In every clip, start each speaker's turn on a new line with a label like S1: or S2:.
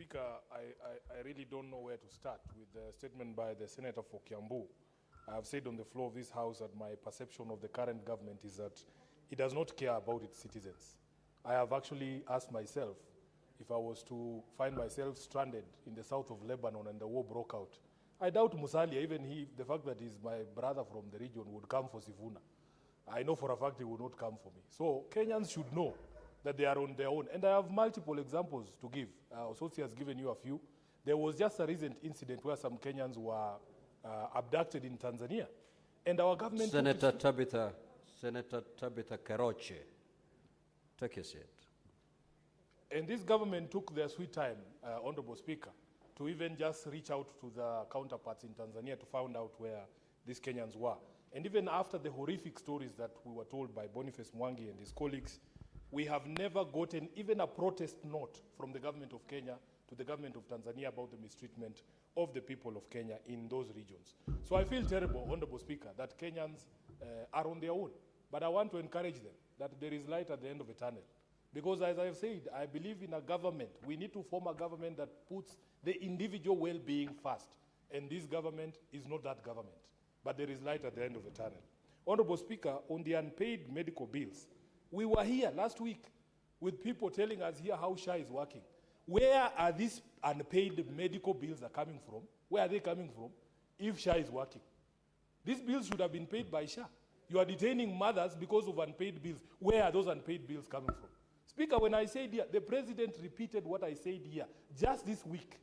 S1: Speaker, I really don't know where to start with the statement by the Senator for Kiambu. I have said on the floor of this House that my perception of the current government is that it does not care about its citizens. I have actually asked myself, if I was to find myself stranded in the south of Lebanon and the war broke out, I doubt Musalia, even the fact that he's my brother from the region, would come for Sifuna. I know for a fact he will not come for me. So Kenyans should know that they are on their own. And I have multiple examples to give. Ososi has given you a few. There was just a recent incident where some Kenyans were abducted in Tanzania. And our government...
S2: Senator Tabitha Karoche, take a seat.
S1: And this government took their sweet time, Honorable Speaker, to even just reach out to the counterparts in Tanzania to find out where these Kenyans were. And even after the horrific stories that we were told by Boniface Mwangi and his colleagues, we have never gotten even a protest note from the government of Kenya to the government of Tanzania about the mistreatment of the people of Kenya in those regions. So I feel terrible, Honorable Speaker, that Kenyans are on their own. But I want to encourage them that there is light at the end of a tunnel. Because as I've said, I believe in a government. We need to form a government that puts the individual well-being first. And this government is not that government. But there is light at the end of the tunnel. Honorable Speaker, on the unpaid medical bills, we were here last week with people telling us here how SHA is working. Where are these unpaid medical bills are coming from? Where are they coming from if SHA is working? These bills should have been paid by SHA. You are detaining mothers because of unpaid bills. Where are those unpaid bills coming from? Speaker, when I said here, the president repeated what I said here just this week,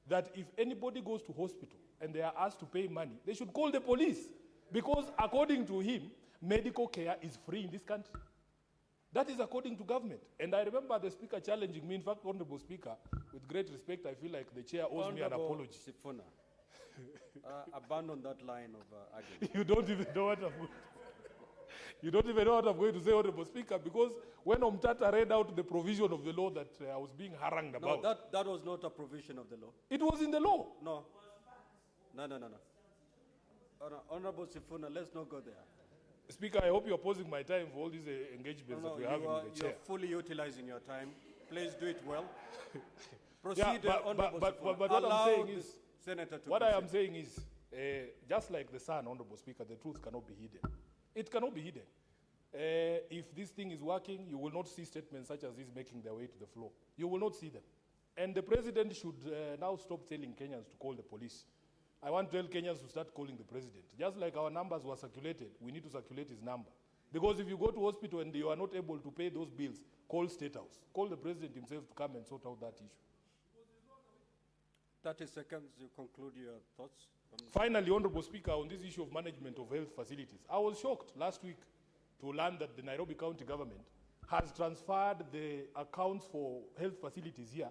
S1: that if anybody goes to hospital and they are asked to pay money, they should call the police. Because according to him, medical care is free in this country. That is according to government. And I remember the speaker challenging me. In fact, Honorable Speaker, with great respect, I feel like the chair owes me an apology.
S2: Sifuna, abandon that line of argument.
S1: You don't even know what I'm going to You don't even know what I'm going to say, Honorable Speaker, because when Omtata read out the provision of the law that I was being harangued about.
S2: No, that was not a provision of the law.
S1: It was in the law.
S2: No. Honorable Sifuna, let's not go there.
S1: Speaker, I hope you're pausing my time for all these engagements that we're having with the chair.
S2: You're fully utilizing your time. Please do it well. Proceed,
S1: yeah, but what I'm saying is,
S2: Senator to
S1: what
S2: proceed.
S1: I am saying is, just like the sun, Honorable Speaker, the truth cannot be hidden. It cannot be hidden. If this thing is working, you will not see statements such as this making their way to the floor. You will not see them. And the president should now stop telling Kenyans to call the police. I want to tell Kenyans to start calling the president. Just like our numbers were circulated, we need to circulate his number. Because if you go to hospital and you are not able to pay those bills, call State House. Call the president himself to come and sort out that issue.
S2: 30 seconds, you conclude your thoughts.
S1: Finally, Honorable Speaker, on this issue of management of health facilities, I was shocked last week to learn that the Nairobi County government has transferred the accounts for health facilities here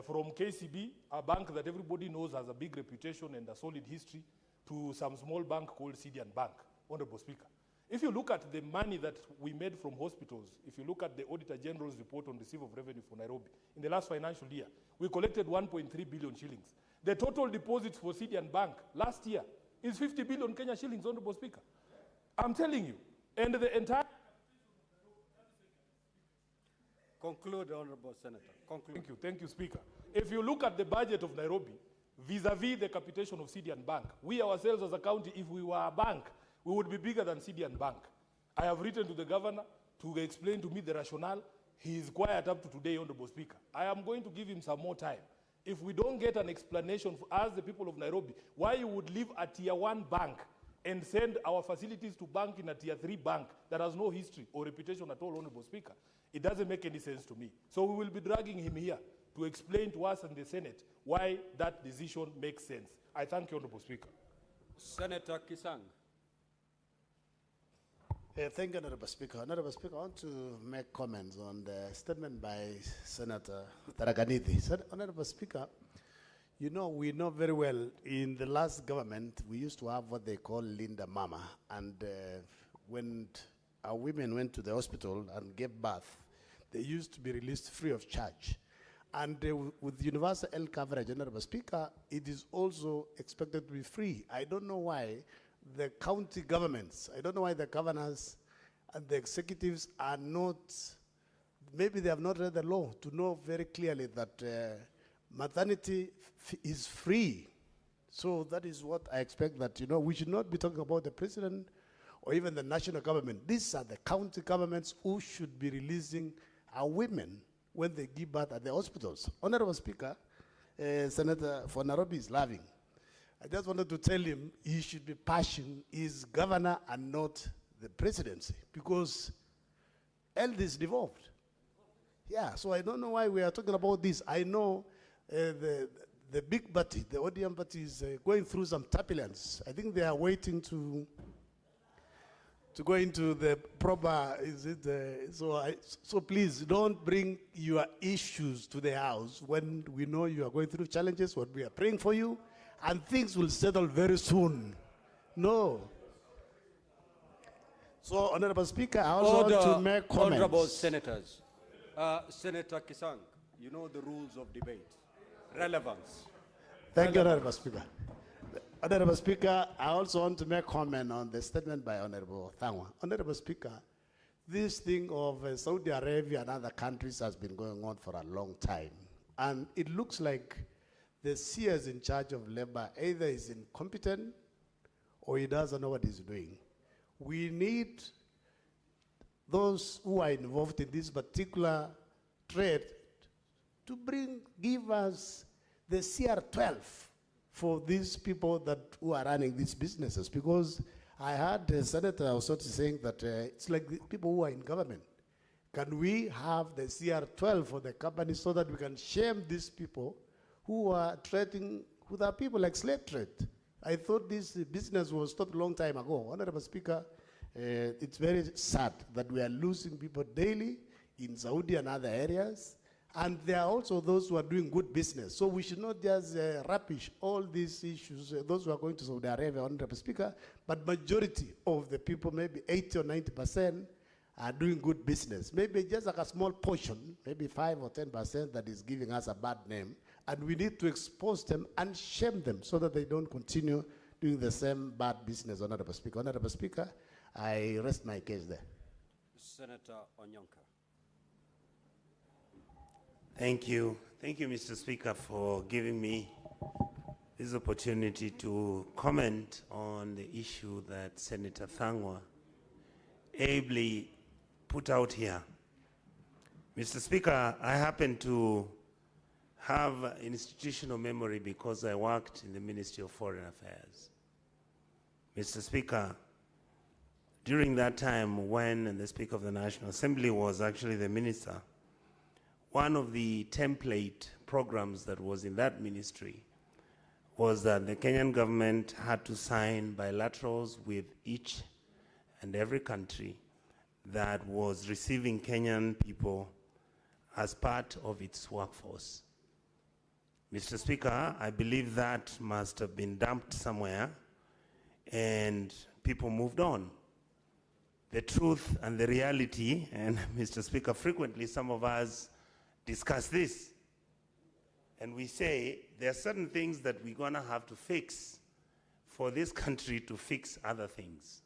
S1: from KCB, a bank that everybody knows has a big reputation and a solid history, to some small bank called Sidian Bank, Honorable Speaker. If you look at the money that we made from hospitals, if you look at the Auditor General's report on receipt of revenue for Nairobi, in the last financial year, we collected 1.3 billion shillings. The total deposits for Sidian Bank last year is 50 billion Kenya shillings, Honorable Speaker. I'm telling you. And the entire...
S2: Conclude, Honorable Senator. Conclude.
S1: Thank you, Speaker. If you look at the budget of Nairobi, vis-a-vis the capitation of Sidian Bank, we ourselves as a county, if we were a bank, we would be bigger than Sidian Bank. I have written to the governor to explain to me the rationale. He is quiet up to today, Honorable Speaker. I am going to give him some more time. If we don't get an explanation for us, the people of Nairobi, why you would leave a tier 1 bank and send our facilities to bank in a tier 3 bank that has no history or reputation at all, Honorable Speaker, it doesn't make any sense to me. So we will be dragging him here to explain to us and the Senate why that decision makes sense. I thank you, Honorable Speaker.
S2: Senator Kisang.
S3: Thank you, Honorable Speaker. Honorable Speaker, I want to make comments on the statement by Senator Taraganidhi. Honorable Speaker, you know, we know very well in the last government, we used to have what they call Linda Mama. And when our women went to the hospital and gave birth, they used to be released free of charge. And with universal health coverage, Honorable Speaker, it is also expected to be free. I don't know why the county governments, I don't know why the governors and the executives are not, maybe they have not read the law to know very clearly that maternity is free. So that is what I expect, that, we should not be talking about the president or even the national government. These are the county governments who should be releasing our women when they give birth at the hospitals. Honorable Speaker, Senator for Nairobi is laughing. I just wanted to tell him he should be passionate. He's governor and not the presidency, because health is devolved. Yeah, so I don't know why we are talking about this. I know the big party, the ODM party, is going through some turbulence. I think they are waiting to go into the proper, so please don't bring your issues to the house when we know you are going through challenges, when we are praying for you, and things will settle very soon. No. So, Honorable Speaker, I also want to make comments.
S2: Honorable Senators. Senator Kisang, you know the rules of debate. Relevance.
S3: Thank you, Honorable Speaker. Honorable Speaker, I also want to make comment on the statement by Honorable Thangwa. Honorable Speaker, this thing of Saudi Arabia and other countries has been going on for a long time. And it looks like the CS in charge of labor either is incompetent or he doesn't know what he's doing. We need those who are involved in this particular trade to give us the CR12 for these people who are running these businesses, because I heard the senator also saying that it's like the people who are in government. Can we have the CR12 for the company so that we can shame these people who are trading with our people like slave trade? I thought this business was stopped a long time ago. Honorable Speaker, it's very sad that we are losing people daily in Saudi and other areas. And there are also those who are doing good business. So we should not just rubbish all these issues, those who are going to Saudi Arabia, Honorable Speaker, but majority of the people, maybe 80 or 90%, are doing good business. Maybe just like a small portion, maybe 5 or 10% that is giving us a bad name. And we need to expose them and shame them so that they don't continue doing the same bad business, Honorable Speaker. Honorable Speaker, I rest my case there.
S2: Senator Onyonka.
S4: Thank you. Thank you, Mr. Speaker, for giving me this opportunity to comment on the issue that Senator Thangwa ably put out here. Mr. Speaker, I happen to have institutional memory because I worked in the Ministry of Foreign Affairs. Mr. Speaker, during that time when the Speaker of the National Assembly was actually the minister, one of the template programs that was in that ministry was that the Kenyan government had to sign bilaterals with each and every country that was receiving Kenyan people as part of its workforce. Mr. Speaker, I believe that must have been dumped somewhere and people moved on. The truth and the reality, and Mr. Speaker, frequently some of us discuss this, and we say there are certain things that we're gonna have to fix for this country to fix other things.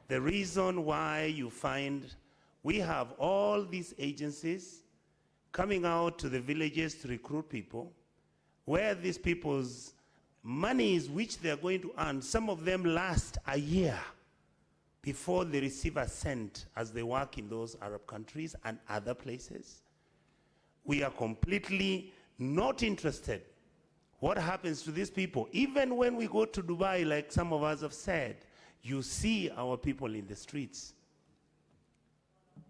S4: The reason why you find we have all these agencies coming out to the villages to recruit people, where these people's monies which they are going to earn, some of them last a year before they receive a cent as they work in those Arab countries and other places. We are completely not interested what happens to these people. Even when we go to Dubai, like some of us have said, you see our people in the streets.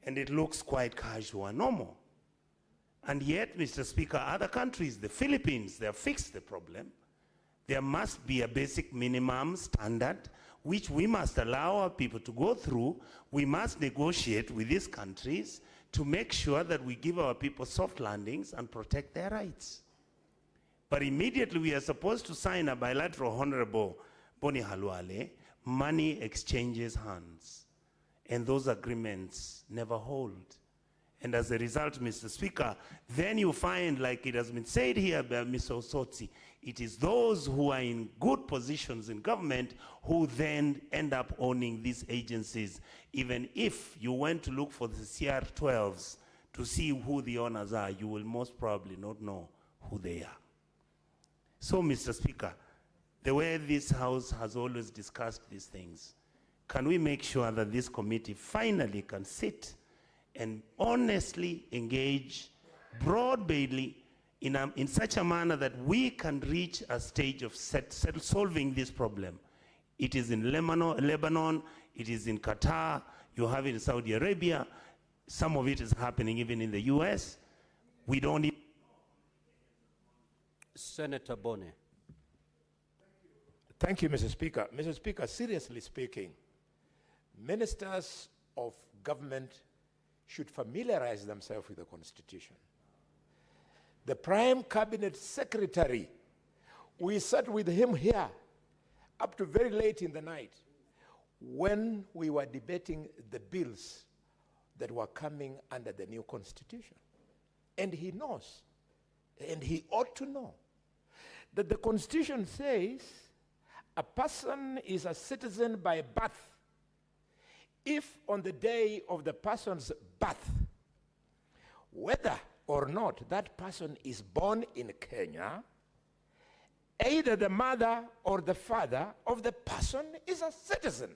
S4: And it looks quite casual and normal. And yet, Mr. Speaker, other countries, the Philippines, they have fixed the problem. There must be a basic minimum standard which we must allow our people to go through. We must negotiate with these countries to make sure that we give our people soft landings and protect their rights. But immediately we are supposed to sign a bilateral, Honorable Boni Halwale, money exchanges hands. And those agreements never hold. And as a result, Mr. Speaker, then you find, like it has been said here by Mr. Osotsi, it is those who are in good positions in government who then end up owning these agencies. Even if you went to look for the CR12s to see who the owners are, you will most probably not know who they are. So, Mr. Speaker, the way this House has always discussed these things, can we make sure that this committee finally can sit and honestly engage broad-based in such a manner that we can reach a stage of solving this problem? It is in Lebanon, it is in Qatar, you have it in Saudi Arabia, some of it is happening even in the US. We don't even...
S2: Senator Bone.
S5: Thank you, Mr. Speaker. Mr. Speaker, seriously speaking, ministers of government should familiarize themselves with the Constitution. The Prime Cabinet Secretary, we sat with him here up to very late in the night when we were debating the bills that were coming under the new Constitution. And he knows, and he ought to know, that the Constitution says a person is a citizen by birth if on the day of the person's birth, whether or not that person is born in Kenya, either the mother or the father of the person is a citizen.